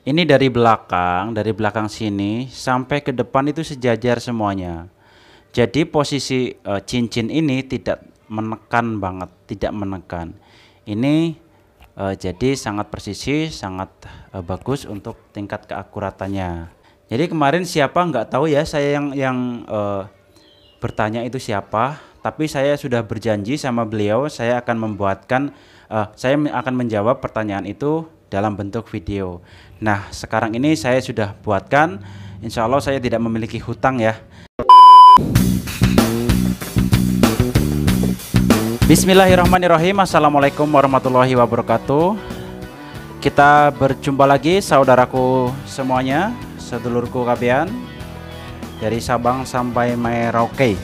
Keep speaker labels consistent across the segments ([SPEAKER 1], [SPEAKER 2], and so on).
[SPEAKER 1] Ini dari belakang sini sampai ke depan itu sejajar semuanya. Jadi posisi cincin ini tidak menekan banget, tidak menekan. Ini jadi sangat presisi, sangat bagus untuk tingkat keakuratannya. Jadi kemarin siapa nggak tahu ya, saya yang bertanya itu siapa, tapi saya sudah berjanji sama beliau, saya akan menjawab pertanyaan itu dalam bentuk video. Nah, sekarang ini saya sudah buatkan. Insya Allah saya tidak memiliki hutang ya. Bismillahirrahmanirrahim. Assalamualaikum warahmatullahi wabarakatuh. Kita berjumpa lagi saudaraku semuanya, sedulurku kabian, dari Sabang sampai Merauke.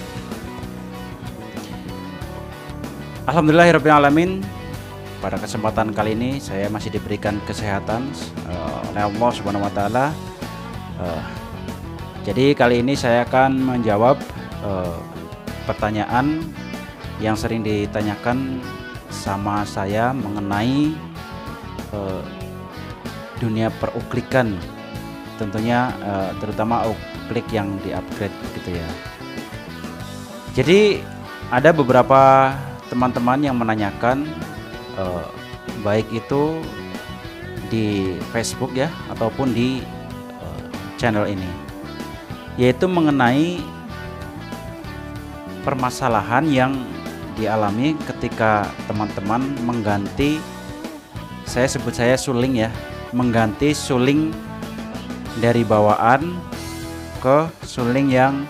[SPEAKER 1] Alhamdulillahirrahmanirrahim. Pada kesempatan kali ini saya masih diberikan kesehatan oleh Allah Subhanahu wa taala. Jadi kali ini saya akan menjawab pertanyaan yang sering ditanyakan sama saya mengenai dunia peruklikan, tentunya terutama uklik yang di-upgrade gitu ya. Jadi ada beberapa teman-teman yang menanyakan baik itu di Facebook ya ataupun di channel ini, yaitu mengenai permasalahan yang dialami ketika teman-teman mengganti, saya sebut saya suling ya, mengganti suling dari bawaan ke suling yang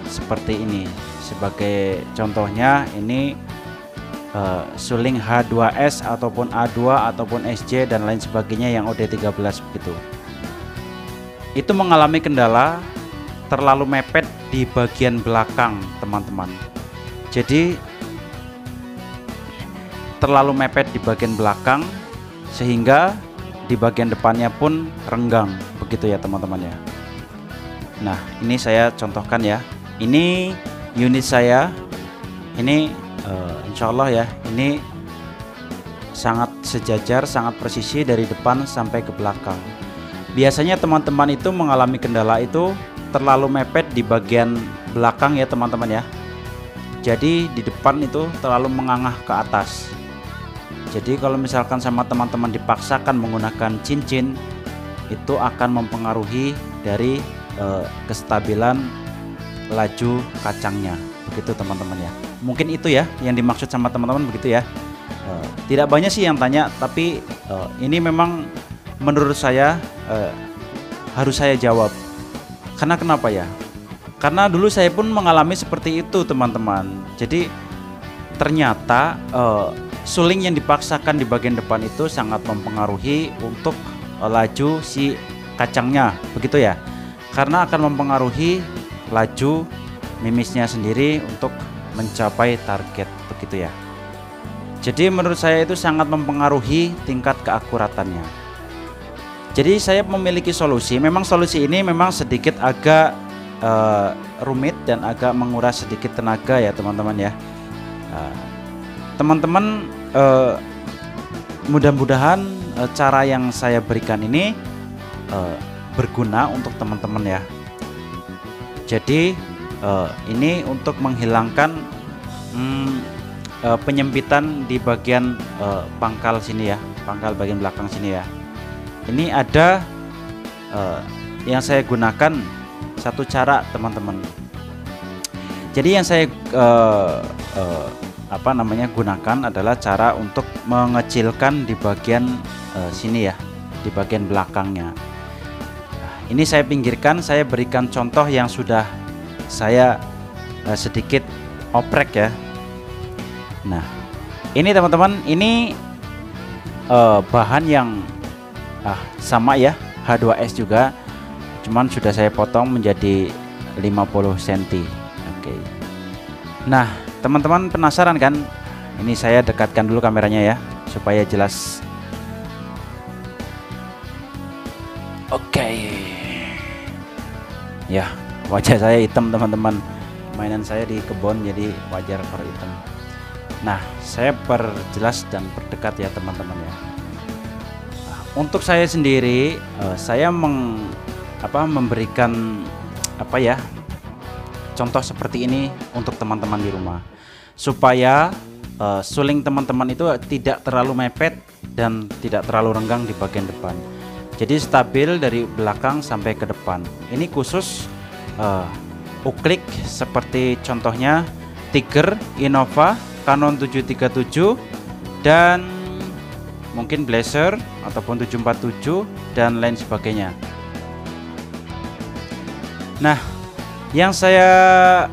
[SPEAKER 1] seperti ini. Sebagai contohnya ini suling H2S ataupun A2 ataupun SJ dan lain sebagainya yang OD13 begitu. Itu mengalami kendala terlalu mepet di bagian belakang teman-teman. Jadi terlalu mepet di bagian belakang sehingga di bagian depannya pun renggang begitu ya teman-teman ya. Nah, ini saya contohkan ya. Ini unit saya. Ini insya Allah ya, ini sangat sejajar, sangat presisi dari depan sampai ke belakang. Biasanya teman-teman itu mengalami kendala itu terlalu mepet di bagian belakang ya teman-teman ya. Jadi di depan itu terlalu mengangah ke atas. Jadi kalau misalkan sama teman-teman dipaksakan menggunakan cincin, itu akan mempengaruhi dari kestabilan laju kacangnya begitu teman-teman ya. Mungkin itu ya yang dimaksud sama teman-teman begitu ya. Tidak banyak sih yang tanya, tapi ini memang menurut saya harus saya jawab. Karena kenapa ya? Karena dulu saya pun mengalami seperti itu teman-teman. Jadi ternyata suling yang dipaksakan di bagian depan itu sangat mempengaruhi untuk laju si kacangnya begitu ya. Karena akan mempengaruhi laju mimisnya sendiri untuk mencapai target begitu ya. Jadi menurut saya itu sangat mempengaruhi tingkat keakuratannya. Jadi saya memiliki solusi. Memang solusi ini memang sedikit agak rumit dan agak menguras sedikit tenaga ya teman-teman ya. Teman-teman mudah-mudahan cara yang saya berikan ini berguna untuk teman-teman ya. Jadi ini untuk menghilangkan penyempitan di bagian pangkal sini ya, pangkal bagian belakang sini ya. Ini ada yang saya gunakan satu cara teman-teman. Jadi yang saya gunakan adalah cara untuk mengecilkan di bagian sini ya, di bagian belakangnya. Ini saya pinggirkan, saya berikan contoh yang sudah saya sedikit oprek ya. Nah, ini teman-teman, ini bahan yang sama ya, H2S juga, cuman sudah saya potong menjadi 50 cm. Oke. Nah, teman-teman penasaran kan? Ini saya dekatkan dulu kameranya ya, supaya jelas. Oke. Ya, wajah saya hitam teman-teman. Mainan saya di kebun jadi wajar kalau hitam. Nah, saya perjelas dan perdekat ya teman-teman ya. Untuk saya sendiri, saya memberikan contoh seperti ini untuk teman-teman di rumah, supaya suling teman-teman itu tidak terlalu mepet dan tidak terlalu renggang di bagian depan. Jadi stabil dari belakang sampai ke depan. Ini khusus uklik seperti contohnya Tiger, Innova, Canon 737, dan mungkin Blazer ataupun 747 dan lain sebagainya. Nah, yang saya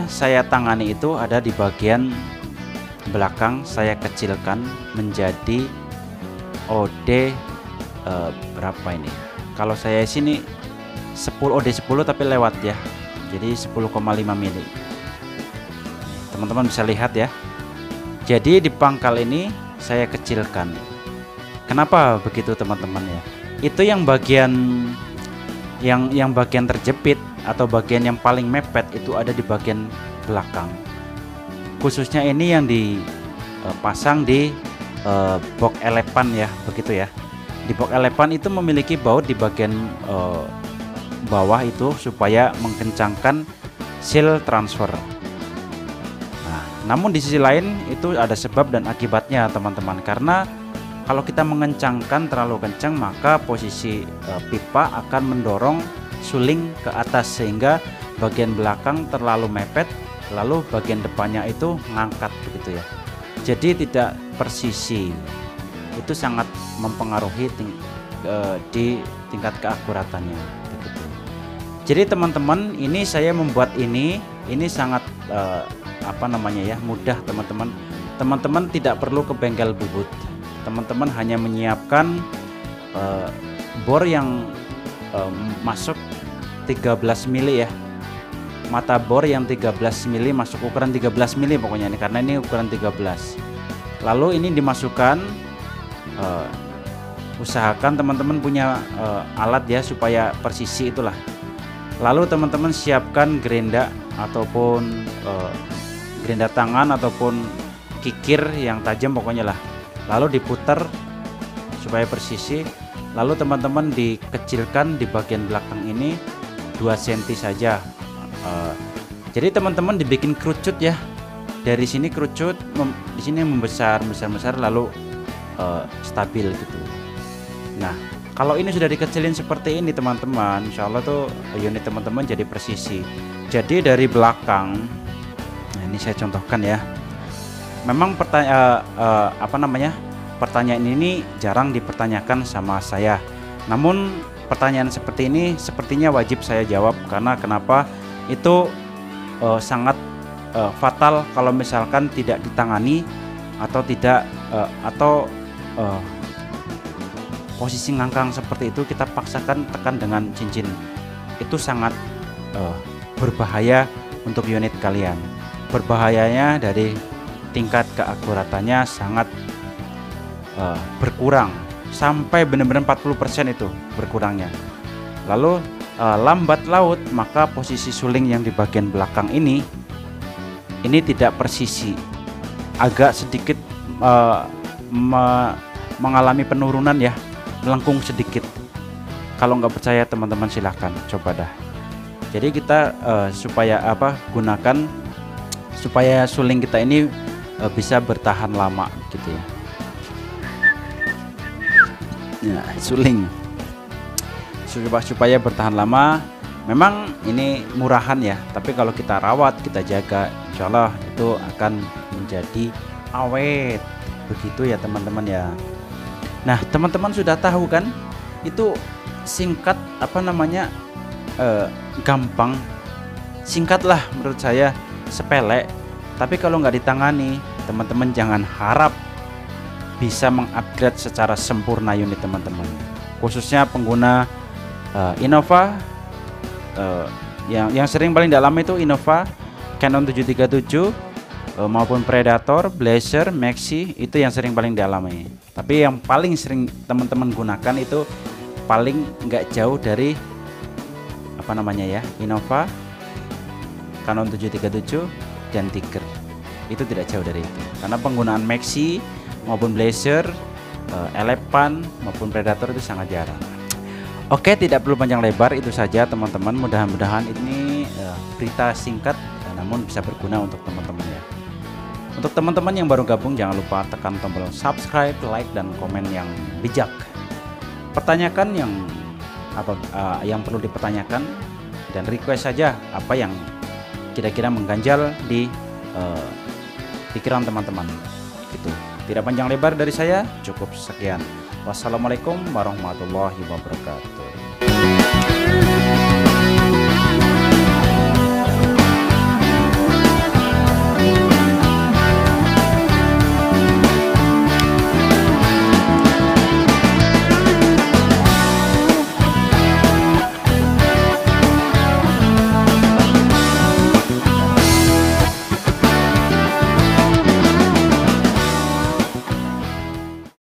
[SPEAKER 1] saya tangani itu ada di bagian belakang. Saya kecilkan menjadi OD berapa ini? Kalau saya sini 10 OD 10 tapi lewat ya. Jadi 10,5 mili. Teman-teman bisa lihat ya. Jadi di pangkal ini saya kecilkan. Kenapa begitu teman-teman ya? Itu yang bagian bagian terjepit atau bagian yang paling mepet itu ada di bagian belakang. Khususnya ini yang dipasang di box elepan ya, begitu ya. Di box elepan itu memiliki baut di bagian bawah itu supaya mengkencangkan seal transfer. Namun di sisi lain itu ada sebab dan akibatnya teman-teman, karena kalau kita mengencangkan terlalu kencang maka posisi pipa akan mendorong suling ke atas sehingga bagian belakang terlalu mepet, lalu bagian depannya itu ngangkat begitu ya. Jadi tidak persisi. Itu sangat mempengaruhi di tingkat keakuratannya begitu. Jadi teman-teman, ini saya membuat ini sangat mudah teman-teman. Teman-teman tidak perlu ke bengkel bubut. Teman-teman hanya menyiapkan bor yang masuk 13 mili ya. Mata bor yang 13 mili, masuk ukuran 13 mili pokoknya ini, karena ini ukuran 13. Lalu ini dimasukkan, usahakan teman-teman punya alat ya supaya persisi itulah. Lalu teman-teman siapkan gerenda ataupun gerenda tangan ataupun kikir yang tajam pokoknya lah. Lalu diputar supaya persisi. Lalu teman-teman dikecilkan di bagian belakang ini 2 cm saja. Jadi teman-teman dibikin kerucut ya. Dari sini kerucut, di sini membesar lalu stabil gitu. Nah, kalau ini sudah dikecilin seperti ini teman-teman, insya Allah tuh unit teman-teman jadi presisi. Jadi dari belakang, nah ini saya contohkan ya. Memang pertanyaan ini jarang dipertanyakan sama saya. Namun pertanyaan seperti ini sepertinya wajib saya jawab, karena kenapa? Itu sangat fatal kalau misalkan tidak ditangani atau tidak posisi ngangkang seperti itu kita paksakan tekan dengan cincin. Itu sangat berbahaya untuk unit kalian. Berbahayanya dari tingkat keakuratannya sangat berkurang sampai benar-benar 40% itu berkurangnya. Lalu lambat laut maka posisi suling yang di bagian belakang ini tidak persisi, agak sedikit mengalami penurunan ya, melengkung sedikit. Kalau nggak percaya teman-teman silahkan coba dah. Jadi kita gunakan supaya suling kita ini bisa bertahan lama gitu ya. Ya, suling supaya bertahan lama. Memang ini murahan ya, tapi kalau kita rawat, kita jaga, insya Allah itu akan menjadi awet begitu ya teman-teman ya. Nah, teman-teman sudah tahu kan, itu singkat gampang, singkatlah menurut saya, sepele. Tapi kalau nggak ditangani, teman-teman jangan harap bisa mengupgrade secara sempurna unit teman-teman. Khususnya pengguna Innova, yang sering paling dalam itu Innova, Canon 737 maupun Predator, Blazer, Maxi, itu yang sering paling dialami. Tapi yang paling sering teman-teman gunakan itu paling nggak jauh dari Innova, Canon 737 dan Tiger. Itu tidak jauh dari itu. Karena penggunaan Maxi maupun Blazer elephant maupun predator itu sangat jarang. Oke, tidak perlu panjang lebar, itu saja teman-teman. Mudah-mudahan ini berita singkat namun bisa berguna untuk teman-teman ya. Untuk teman-teman yang baru gabung, jangan lupa tekan tombol subscribe, like, dan komen yang bijak. Pertanyakan yang perlu dipertanyakan, dan request saja apa yang kira-kira mengganjal di pikiran teman-teman. Gitu. Tidak panjang lebar dari saya, cukup sekian. Wassalamualaikum warahmatullahi wabarakatuh.